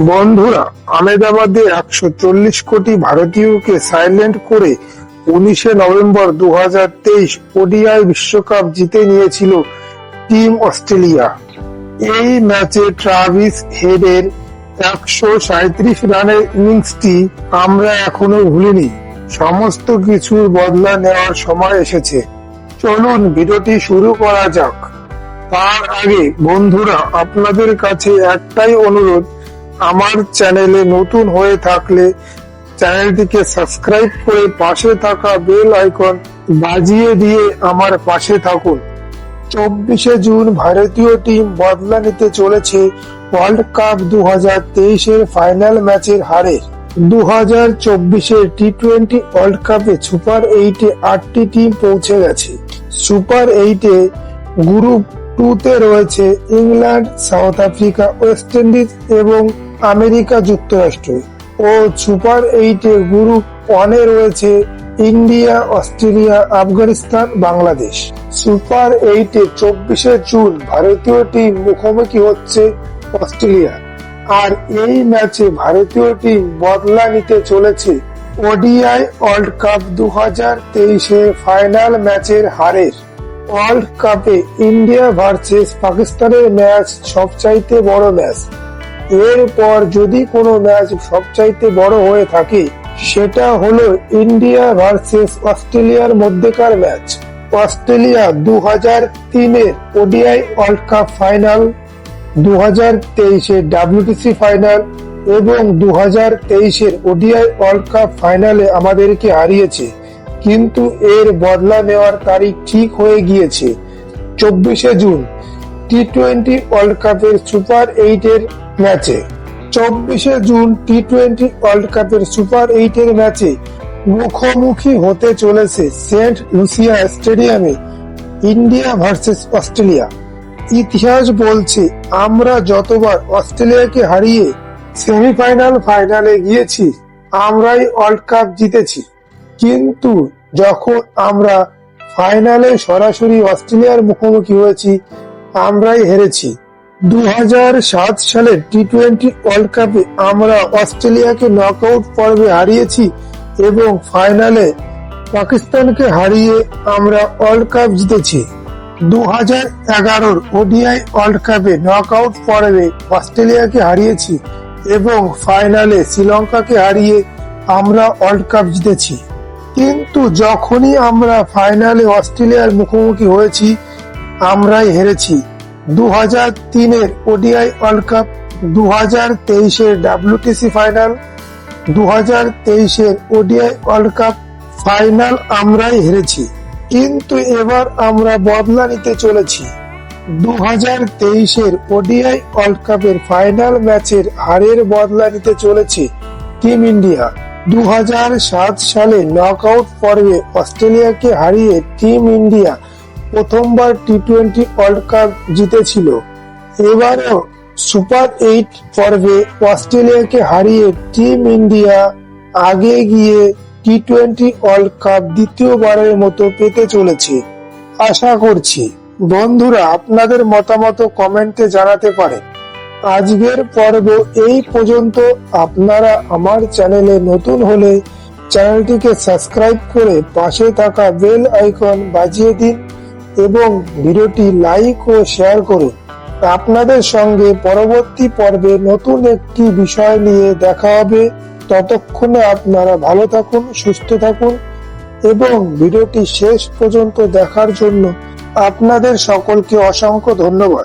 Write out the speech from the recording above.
বন্ধুরা, আহমেদাবাদে 140 কোটি ভারতীয়কে সাইলেন্ট করে 19 নভেম্বর 2023 ওডিআই বিশ্বকাপ জিতে নিয়েছিল টিম অস্ট্রেলিয়া। এই ম্যাচে ট্রাভিস হেডের 137 রানের ইনিংসটি আমরা এখনো ভুলিনি। সমস্ত কিছুর বদলা নেওয়ার সময় এসেছে। চলুন ভিডিওটি শুরু করা যাক। তার আগে বন্ধুরা, আপনাদের কাছে একটাই অনুরোধ, আমার চ্যানেলে নতুন হয়ে থাকলে চ্যানেলটিকে সাবস্ক্রাইব করে পাশে থাকা বেল আইকন বাজিয়ে দিয়ে আমার পাশে থাকুন। 24 জুন ভারতীয় টিম বদলা নিতে চলেছে ওয়ার্ল্ড কাপ 2023 ফাইনাল ম্যাচের হারে। 2024 টি-20 ওয়ার্ল্ড কাপে সুপার 8-এ 8টি টিম পৌঁছে গেছে। সুপার 8-এ গ্রুপ 2-তে রয়েছে England, South Africa, West Indies এবং আমেরিকা যুক্তরাষ্ট্র ও সুপার 8-এ গ্রুপ 1-এ রয়েছে India, Australia, Afghanistan, Bangladesh. Super 8-এ 24 জুন ভারতীয় টিম মুখোমুখি হচ্ছে অস্ট্রেলিয়া। আর এই ম্যাচে ভারতীয় টিম বদলা নিতে চলেছে ওডিআই ওয়ার্ল্ড কাপ 2023 ফাইনাল ম্যাচের হারের। ওয়ার্ল্ড কাপে ইন্ডিয়া ভার্সেস পাকিস্তানের ম্যাচ সবচাইতে বড় ম্যাচ। এরপর যদি কোনো ম্যাচ সবচাইতে বড় হয়ে থাকে, সেটা হলো ইন্ডিয়া ভার্সেস অস্ট্রেলিয়ার মধ্যেকার ম্যাচ। অস্ট্রেলিয়া 2003-এর ওডিআই ওয়ার্ল্ড কাপ ফাইনাল, 2023-এর WTC ফাইনাল এবং 2023-এর ওডিআই ওয়ার্ল্ড কাপ ফাইনালে আমাদেরকে হারিয়েছে। কিন্তু এর বদলা নেওয়ার তারিখ ঠিক হয়ে গিয়েছে 24 জুন টি-20 ওয়ার্ল্ড কাপের সুপার 8-এর ম্যাচে। 24 জুন টি-20 ওয়ার্ল্ড কাপের সুপার 8-এর ম্যাচে মুখোমুখি হতে চলেছে সেন্ট লুসিয়া স্টেডিয়ামে ইন্ডিয়া ভার্সেস অস্ট্রেলিয়া। ইতিহাস বলছে, আমরা যতবার অস্ট্রেলিয়াকে হারিয়ে সেমিফাইনাল, ফাইনালে গিয়েছি, আমরাই ওয়ার্ল্ড কাপ জিতেছি। কিন্তু যখন আমরা ফাইনালে সরাসরি অস্ট্রেলিয়ার মুখোমুখি হয়েছি, আমরাই হেরেছি। 2007 সালের টি-20 ওয়ার্ল্ড কাপে আমরা অস্ট্রেলিয়াকে নকআউট পর্বে হারিয়েছি এবং ফাইনালে পাকিস্তানকে হারিয়ে আমরা ওয়ার্ল্ড কাপ জিতেছি। 2011-র ওডিআই ওয়ার্ল্ড কাপে নকআউট পর্বে অস্ট্রেলিয়াকে হারিয়েছি এবং ফাইনালে শ্রীলঙ্কাকে হারিয়ে আমরা ওয়ার্ল্ড কাপ জিতেছি। কিন্তু যখনই আমরা ফাইনালে অস্ট্রেলিয়ার মুখোমুখি হয়েছি, আমরাই হেরেছি। 2003-এর ওডিআই ওয়ার্ল্ড কাপ, 2023-এর WTC ফাইনাল, 2023-এর ওডিআই ওয়ার্ল্ড কাপ ফাইনাল আমরাই হেরেছি। কিন্তু এবার আমরা বদলা নিতে চলেছি। 2023-এর ওডিআই ওয়ার্ল্ড কাপের ফাইনাল ম্যাচের হারের বদলা নিতে চলেছে টিম ইন্ডিয়া। 2007 সালে নকআউট পর্বে অস্ট্রেলিয়াকে হারিয়ে টিম ইন্ডিয়া প্রথমবার টি-20 ওয়ার্ল্ড কাপ জিতেছিল। এবারও সুপার 8 পর্বে অস্ট্রেলিয়াকে হারিয়ে টিম ইন্ডিয়া আগে গিয়ে টি-20 ওয়ার্ল্ড কাপ দ্বিতীয়বারের মতো পেতে চলেছে। আশা করছি বন্ধুরা আপনাদের মতামত কমেন্টে জানাতে পারেন। আজকের পর্ব এই পর্যন্ত। আপনারা আমার চ্যানেলে নতুন হলে চ্যানেলটিকে সাবস্ক্রাইব করে পাশে থাকা বেল আইকন বাজিয়ে দিন এবং ভিডিওটি লাইক ও শেয়ার করুন। আপনাদের সঙ্গে পরবর্তী পর্বে নতুন একটি বিষয় নিয়ে দেখা হবে। ততক্ষণে আপনারা ভালো থাকুন, সুস্থ থাকুন এবং ভিডিওটি শেষ পর্যন্ত দেখার জন্য আপনাদের সকলকে অসংখ্য ধন্যবাদ।